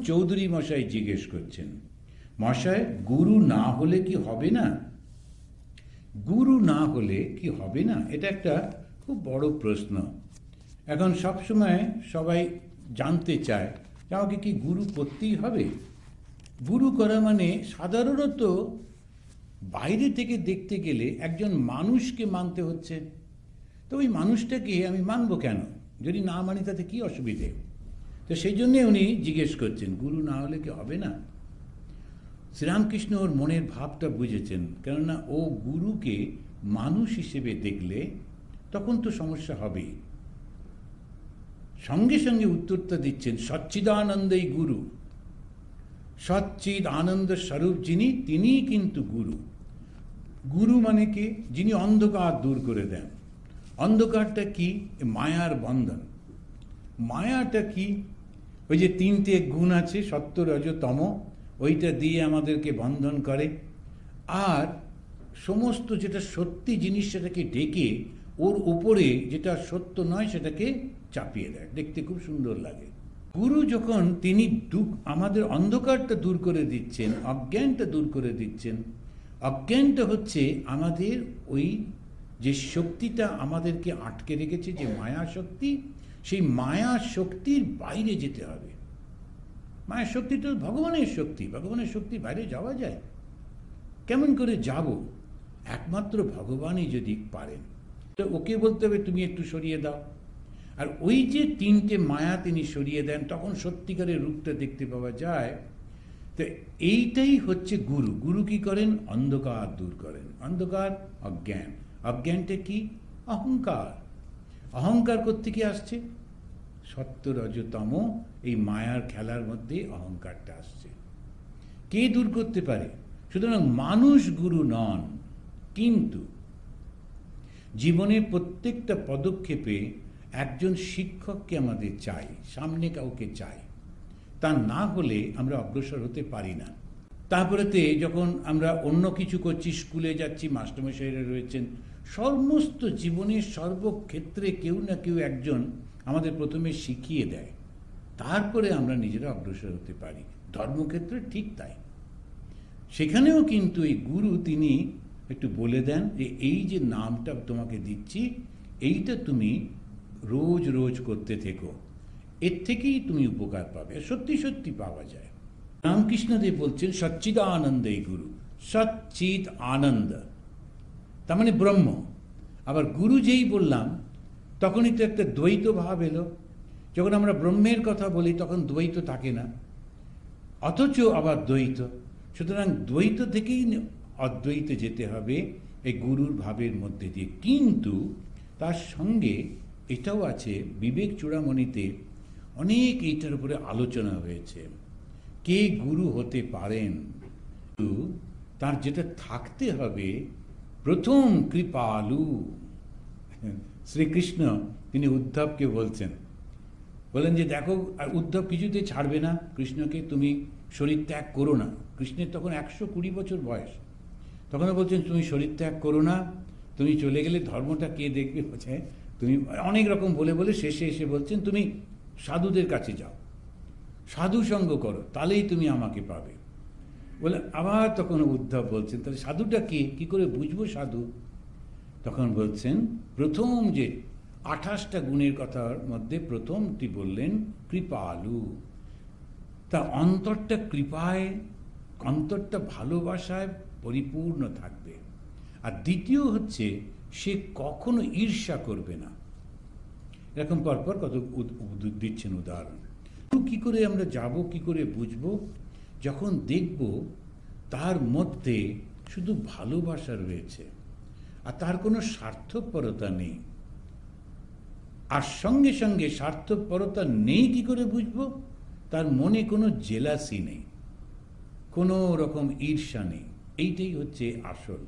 চৌধুরী মশাই জিজ্ঞেস করছেন, মশাই গুরু না হলে কি হবে না? গুরু না হলে কি হবে না? এটা একটা খুব বড় প্রশ্ন। এখন সবসময় সবাই জানতে চায় যে আমাকে কি গুরু করতেই হবে? গুরু করা মানে সাধারণত বাইরে থেকে দেখতে গেলে একজন মানুষকে মানতে হচ্ছে। তো ওই মানুষটাকে আমি মানব কেন? যদি না মানি তাতে কি অসুবিধে? তো সেই জন্যে উনি জিজ্ঞেস করছেন, গুরু না হলে কি হবে না? শ্রীরামকৃষ্ণ ওর মনের ভাবটা বুঝেছেন, কেননা ও গুরুকে মানুষ হিসেবে দেখলে তখন তো সমস্যা হবেই। সঙ্গে সঙ্গে উত্তরটা দিচ্ছেন, সচ্চিদানন্দেই গুরু। সচ্চিদ আনন্দ স্বরূপ যিনি, তিনিই কিন্তু গুরু। গুরু মানে কি? যিনি অন্ধকার দূর করে দেন। অন্ধকারটা কি? মায়ার বন্ধন। মায়াটা কি? ওই যে তিনটে গুণ আছে, সত্য রজ তম, ওইটা দিয়ে আমাদেরকে বন্ধন করে। আর সমস্ত যেটা সত্যি জিনিস সেটাকে ঢেকে ওর উপরে যেটা সত্য নয় সেটাকে চাপিয়ে দেয়, দেখতে খুব সুন্দর লাগে। গুরু যখন তিনি আমাদের অন্ধকারটা দূর করে দিচ্ছেন, অজ্ঞানটা দূর করে দিচ্ছেন। অজ্ঞানটা হচ্ছে আমাদের ওই যে শক্তিটা আমাদেরকে আটকে রেখেছে, যে মায়া শক্তি, সেই মায়া শক্তির বাইরে যেতে হবে। মায়া শক্তি তো ভগবানের শক্তি, ভগবানের শক্তির বাইরে যাওয়া যায়? কেমন করে যাব? একমাত্র ভগবানই যদি পারেন। তো ওকে বলতে হবে তুমি একটু সরিয়ে দাও, আর ওই যে তিনটে মায়া তিনি সরিয়ে দেন, তখন সত্যিকারের রূপটা দেখতে পাওয়া যায়। তো এইটাই হচ্ছে গুরু। গুরু কি করেন? অন্ধকার দূর করেন। অন্ধকার অজ্ঞান। অজ্ঞানটা কি? অহংকার। অহংকার কোত্থেকে আসছে? সত্য রজতম, এই মায়ার খেলার মধ্যে অহংকারটা আসছে। কে দূর করতে পারে? সুতরাং মানুষ গুরু নন, কিন্তু জীবনের প্রত্যেকটা পদক্ষেপে একজন শিক্ষককে আমাদের চাই, সামনে কাউকে চাই। তা না হলে আমরা অগ্রসর হতে পারি না। তারপরেতে যখন আমরা অন্য কিছু করছি, স্কুলে যাচ্ছি, মাস্টারমশাইরা রয়েছেন, সমস্ত জীবনের সর্বক্ষেত্রে কেউ না কেউ একজন আমাদের প্রথমে শিখিয়ে দেয়, তারপরে আমরা নিজেরা অগ্রসর হতে পারি। ধর্মক্ষেত্রে ঠিক তাই। সেখানেও কিন্তু এই গুরু তিনি একটু বলে দেন যে এই যে নামটা তোমাকে দিচ্ছি, এইটা তুমি রোজ রোজ করতে থেকো, এর থেকেই তুমি উপকার পাবে। সত্যি সত্যি পাওয়া যায়। রামকৃষ্ণদেব বলছেন সচ্চিদানন্দেই গুরু। সচ্চিদ আনন্দ তার মানে ব্রহ্ম। আবার গুরু যেই বললাম তখনই তো একটা দ্বৈত ভাব এলো। যখন আমরা ব্রহ্মের কথা বলি তখন দ্বৈত থাকে না, অথচ আবার দ্বৈত। সুতরাং দ্বৈত থেকেই অদ্বৈতে যেতে হবে এই গুরুর ভাবের মধ্যে দিয়ে। কিন্তু তার সঙ্গে এটাও আছে, বিবেক চূড়ামণিতে অনেক এইটার উপরে আলোচনা হয়েছে। কে গুরু হতে পারেন? তার যেটা থাকতে হবে, প্রথম কৃপালু। শ্রীকৃষ্ণ তিনি উদ্ধবকে বলেন যে দেখো, আর উদ্ধব কিছুতে ছাড়বে না কৃষ্ণকে, তুমি শরীর ত্যাগ করো না। কৃষ্ণের তখন 120 বছর বয়স। তখনও বলছেন তুমি শরীর ত্যাগ করো না, তুমি চলে গেলে ধর্মটা কে দেখবে? বলছে তুমি অনেক রকম বলে বলে শেষে এসে বলছেন তুমি সাধুদের কাছে যাও, সাধু সঙ্গ করো, তাহলেই তুমি আমাকে পাবে। বলে আবার তখন উদ্ধব বলছেন তাহলে সাধুটা কে, কি করে বুঝবো সাধু? তখন বলছেন প্রথম যে 28টা গুণের কথার মধ্যে প্রথমটি বললেন কৃপালু। তা অন্তরটা কৃপায়, অন্তরটা ভালোবাসায় পরিপূর্ণ থাকবে। আর দ্বিতীয় হচ্ছে সে কখনো ঈর্ষা করবে না। এরকম পরপর কত দিচ্ছেন উদাহরণ। কি করে আমরা যাব, কি করে বুঝবো? যখন দেখব তার মধ্যে শুধু ভালোবাসা রয়েছে আর তার কোনো স্বার্থপরতা নেই। আর সঙ্গে সঙ্গে স্বার্থপরতা নেই কি করে বুঝবো? তার মনে কোনো জেলাসি নেই, কোনো রকম ঈর্ষা নেই। এইটাই হচ্ছে আসল।